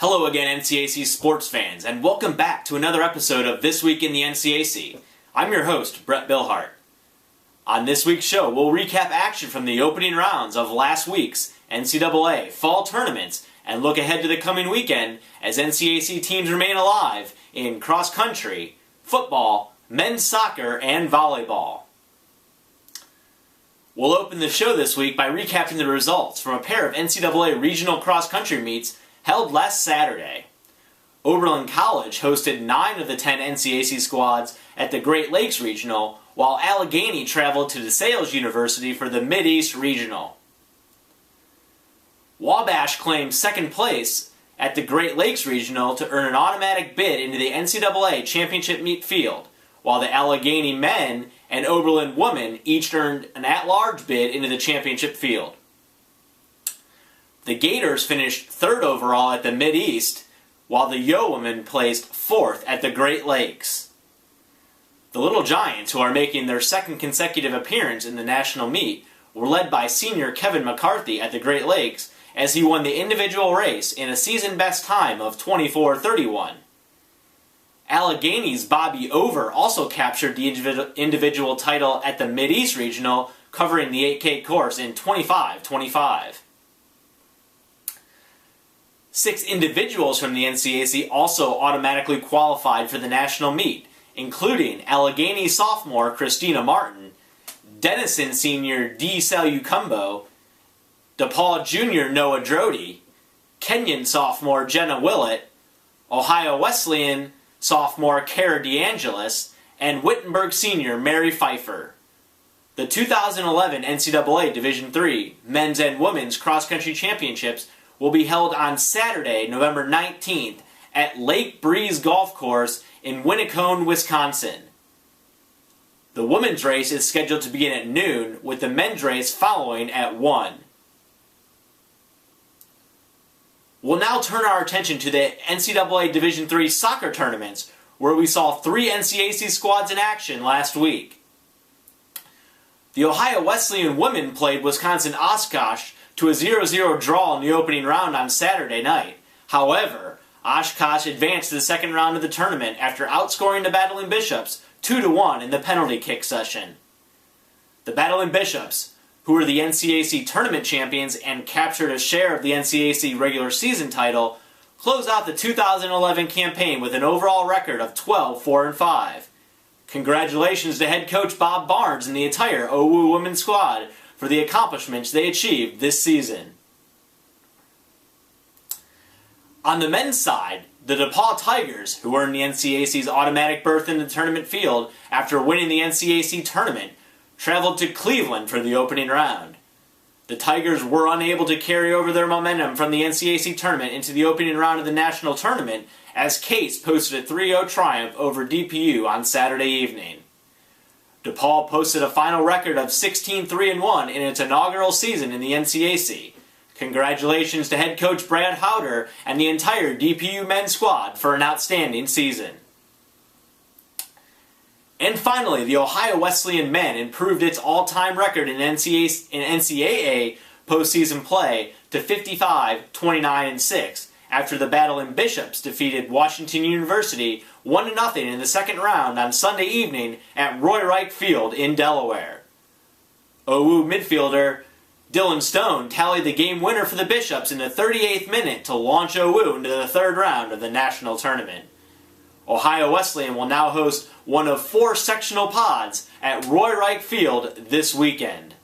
Hello again, NCAC sports fans, and welcome back to another episode of This Week in the NCAC. I'm your host, Brett Billhart. On this week's show, we'll recap action from the opening rounds of last week's NCAA fall tournaments and look ahead to the coming weekend as NCAC teams remain alive in cross country, football, men's soccer, and volleyball. We'll open the show this week by recapping the results from a pair of NCAA regional cross-country meets held last Saturday. Oberlin College hosted 9 of the 10 NCAC squads at the Great Lakes Regional, while Allegheny traveled to DeSales University for the Mid-East Regional. Wabash claimed second place at the Great Lakes Regional to earn an automatic bid into the NCAA championship meet field, while the Allegheny men and Oberlin women each earned an at-large bid into the championship field. The Gators finished 3rd overall at the Mid-East, while the Yo women placed 4th at the Great Lakes. The Little Giants, who are making their second consecutive appearance in the national meet, were led by senior Kevin McCarthy at the Great Lakes as he won the individual race in a season-best time of 24:31. Allegheny's Bobby Over also captured the individual title at the Mid-East Regional, covering the 8K course in 25:25. 6 individuals from the NCAC also automatically qualified for the national meet, including Allegheny sophomore Christina Martin, Denison senior D. Salucumbo, DePaul junior Noah Drody, Kenyon sophomore Jenna Willett, Ohio Wesleyan sophomore Cara DeAngelis, and Wittenberg senior Mary Pfeiffer. The 2011 NCAA Division III Men's and Women's Cross Country Championships will be held on Saturday, November 19th at Lake Breeze Golf Course in Winnicone, Wisconsin. The women's race is scheduled to begin at noon, with the men's race following at 1. We'll now turn our attention to the NCAA Division III soccer tournaments, where we saw 3 NCAC squads in action last week. The Ohio Wesleyan women played Wisconsin Oshkosh to a 0-0 draw in the opening round on Saturday night. However, Oshkosh advanced to the second round of the tournament after outscoring the Battling Bishops 2-1 in the penalty kick session. The Battling Bishops, who were the NCAC tournament champions and captured a share of the NCAC regular season title, closed out the 2011 campaign with an overall record of 12-4-5. Congratulations to head coach Bob Barnes and the entire OWU women's squad for the accomplishments they achieved this season. On the men's side, the DePaul Tigers, who earned the NCAC's automatic berth in the tournament field after winning the NCAC tournament, traveled to Cleveland for the opening round. The Tigers were unable to carry over their momentum from the NCAC tournament into the opening round of the national tournament as Case posted a 3-0 triumph over DPU on Saturday evening. DePaul posted a final record of 16-3-1 in its inaugural season in the NCAC. Congratulations to head coach Brad Howder and the entire DPU men's squad for an outstanding season. And finally, the Ohio Wesleyan men improved its all-time record in NCAA postseason play to 55-29-6 after the Battling Bishops defeated Washington University 1-0 in the second round on Sunday evening at Roy Reich Field in Delaware. OWU midfielder Dylan Stone tallied the game winner for the Bishops in the 38th minute to launch OWU into the third round of the national tournament. Ohio Wesleyan will now host one of 4 sectional pods at Roy Reich Field this weekend.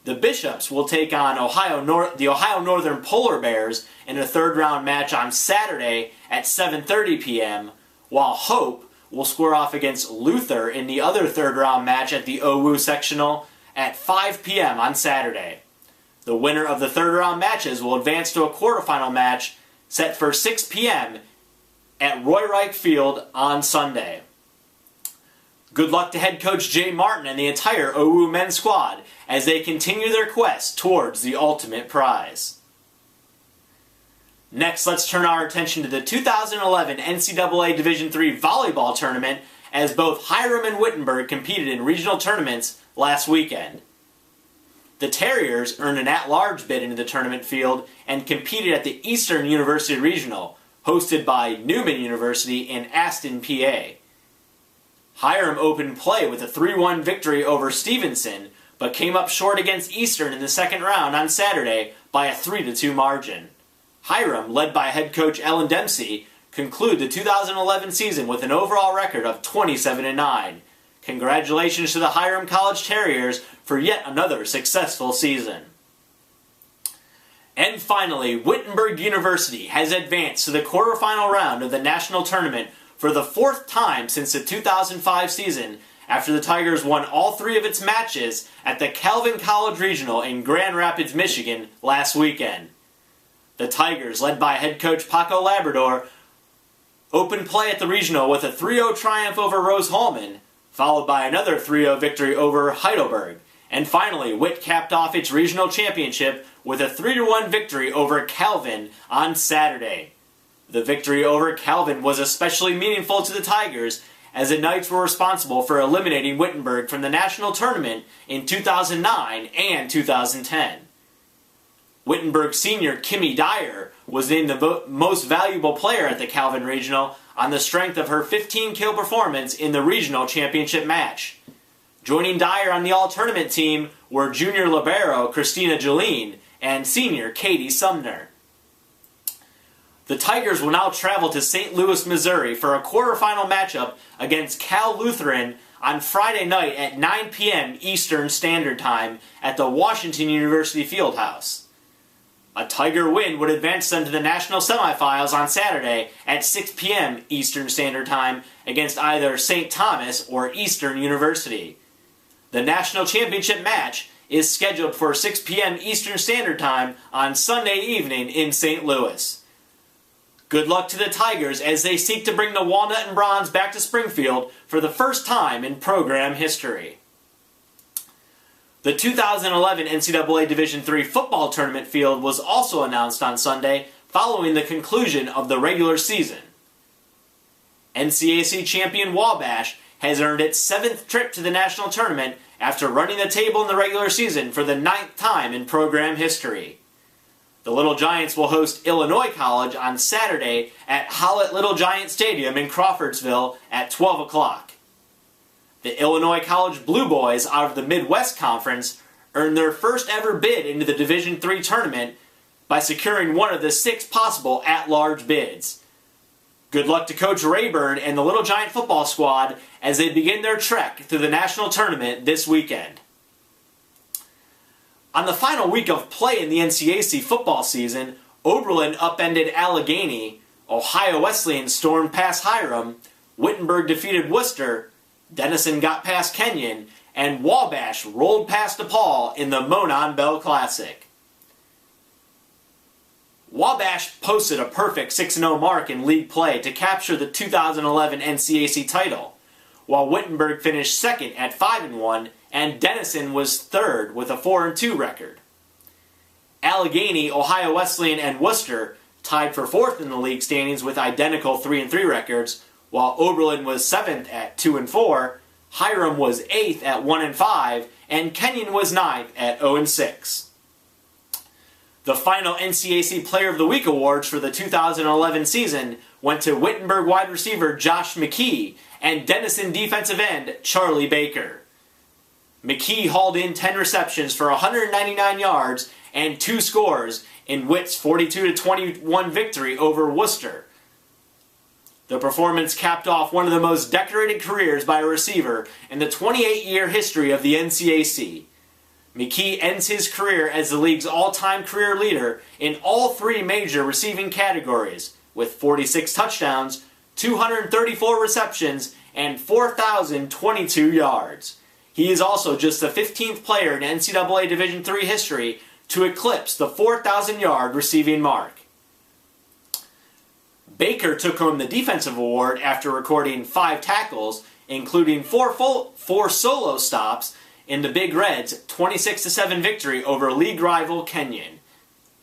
The Bishops will take on the Ohio Northern Polar Bears in a third-round match on Saturday at 7:30 p.m., while Hope will square off against Luther in the other third-round match at the OWU sectional at 5 p.m. on Saturday. The winner of the third-round matches will advance to a quarterfinal match set for 6 p.m. at Roy Reich Field on Sunday. Good luck to head coach Jay Martin and the entire OWU men's squad as they continue their quest towards the ultimate prize. Next, let's turn our attention to the 2011 NCAA Division III volleyball tournament as both Hiram and Wittenberg competed in regional tournaments last weekend. The The Terriers earned an at-large bid into the tournament field and competed at the Eastern University Regional, hosted by Newman University in Aston, PA. Hiram opened play with a 3-1 victory over Stevenson, but came up short against Eastern in the second round on Saturday by a 3-2 margin. Hiram, led by head coach Ellen Dempsey, conclude the 2011 season with an overall record of 27-9. Congratulations to the Hiram College Terriers for yet another successful season. And finally, Wittenberg University has advanced to the quarterfinal round of the national tournament for the fourth time since the 2005 season, after the Tigers won all three of its matches at the Calvin College Regional in Grand Rapids, Michigan last weekend. The Tigers, led by head coach Paco Labrador, opened play at the regional with a 3-0 triumph over Rose-Hulman, followed by another 3-0 victory over Heidelberg. And finally, Witt capped off its regional championship with a 3-1 victory over Calvin on Saturday. The victory over Calvin was especially meaningful to the Tigers, as the Knights were responsible for eliminating Wittenberg from the national tournament in 2009 and 2010. Wittenberg senior Kimmy Dyer was named the most valuable player at the Calvin Regional on the strength of her 15-kill performance in the regional championship match. Joining Dyer on the all-tournament team were junior libero Christina Jeline and senior Katie Sumner. The Tigers will now travel to St. Louis, Missouri for a quarterfinal matchup against Cal Lutheran on Friday night at 9 p.m. Eastern Standard Time at the Washington University Fieldhouse. A Tiger win would advance them to the national semifinals on Saturday at 6 p.m. Eastern Standard Time against either St. Thomas or Eastern University. The national championship match is scheduled for 6 p.m. Eastern Standard Time on Sunday evening in St. Louis. Good luck to the Tigers as they seek to bring the Walnut and Bronze back to Springfield for the first time in program history. The 2011 NCAA Division III football tournament field was also announced on Sunday following the conclusion of the regular season. NCAC champion Wabash has earned its 7th trip to the national tournament after running the table in the regular season for the 9th time in program history. The Little Giants will host Illinois College on Saturday at Hallett Little Giant Stadium in Crawfordsville at 12 o'clock. The Illinois College Blue Boys out of the Midwest Conference earned their first ever bid into the Division III tournament by securing one of the 6 possible at-large bids. Good luck to Coach Rayburn and the Little Giant football squad as they begin their trek through the national tournament this weekend. On the final week of play in the NCAC football season, Oberlin upended Allegheny, Ohio Wesleyan stormed past Hiram, Wittenberg defeated Worcester, Denison got past Kenyon, and Wabash rolled past DePaul in the Monon Bell Classic. Wabash posted a perfect 6-0 mark in league play to capture the 2011 NCAC title, while Wittenberg finished second at 5-1, and Denison was third with a 4-2 record. Allegheny, Ohio Wesleyan, and Worcester tied for fourth in the league standings with identical 3-3 records, while Oberlin was 7th at 2-4, Hiram was 8th at 1-5, and Kenyon was 9th at 0-6. The final NCAC Player of the Week awards for the 2011 season went to Wittenberg wide receiver Josh McKee and Denison defensive end Charlie Baker. McKee hauled in 10 receptions for 199 yards and 2 scores in Witt's 42-21 victory over Worcester. The performance capped off one of the most decorated careers by a receiver in the 28-year history of the NCAC. McKee ends his career as the league's all-time career leader in all 3 major receiving categories, with 46 touchdowns, 234 receptions, and 4,022 yards. He is also just the 15th player in NCAA Division III history to eclipse the 4,000-yard receiving mark. Baker took home the defensive award after recording 5 tackles, including 4 solo stops in the Big Red's 26-7 victory over league rival Kenyon.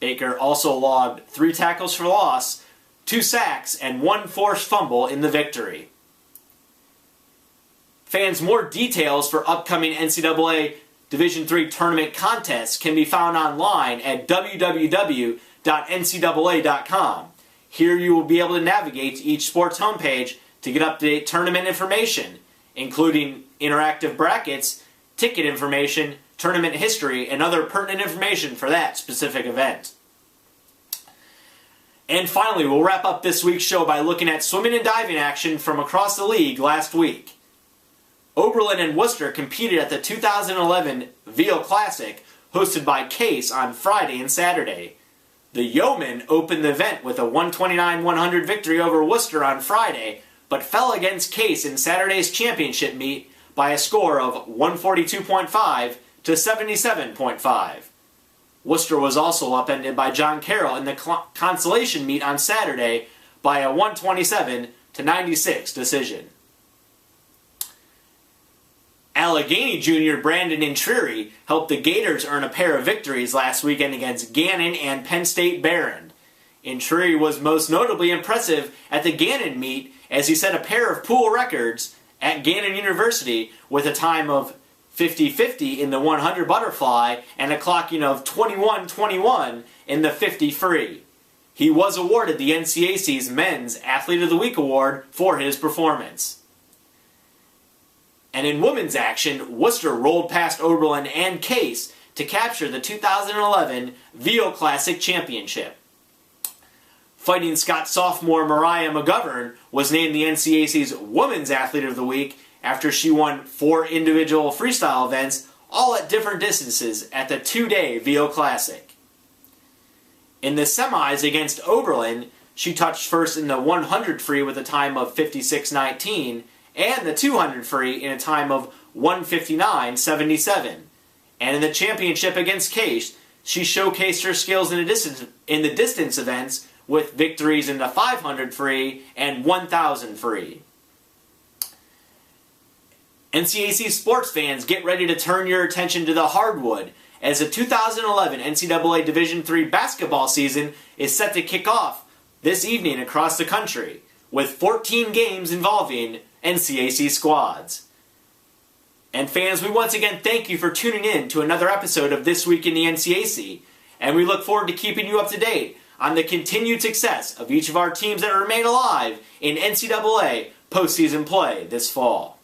Baker also logged 3 tackles for loss, 2 sacks, and 1 forced fumble in the victory. Fans, more details for upcoming NCAA Division III tournament contests can be found online at www.ncaa.com. Here you will be able to navigate to each sports homepage to get up-to-date tournament information, including interactive brackets, ticket information, tournament history, and other pertinent information for that specific event. And finally, we'll wrap up this week's show by looking at swimming and diving action from across the league last week. Oberlin and Worcester competed at the 2011 Veal Classic, hosted by Case on Friday and Saturday. The Yeomen opened the event with a 129-100 victory over Worcester on Friday, but fell against Case in Saturday's championship meet by a score of 142.5 to 77.5. Worcester was also upended by John Carroll in the consolation meet on Saturday by a 127 to 96 decision. Allegheny junior Brandon Intriri helped the Gators earn a pair of victories last weekend against Gannon and Penn State Barron. Intriri was most notably impressive at the Gannon meet as he set a pair of pool records at Gannon University with a time of 50-50 in the 100 butterfly and a clocking of 21-21 in the 50 free. He was awarded the NCAC's Men's Athlete of the Week award for his performance. And in women's action, Worcester rolled past Oberlin and Case to capture the 2011 Veal Classic Championship. Fighting Scott sophomore Mariah McGovern was named the NCAC's Women's Athlete of the Week after she won 4 individual freestyle events, all at different distances, at the 2-day Veal Classic. In the semis against Oberlin, she touched first in the 100 free with a time of 56.19, and the 200 free in a time of 159.77. And in the championship against Case, she showcased her skills in the distance events with victories in the 500 free and 1000 free. NCAC sports fans, get ready to turn your attention to the hardwood as the 2011 NCAA Division III basketball season is set to kick off this evening across the country, with 14 games involving NCAC squads. And fans, we once again thank you for tuning in to another episode of This Week in the NCAC, and we look forward to keeping you up to date on the continued success of each of our teams that remain alive in NCAA postseason play this fall.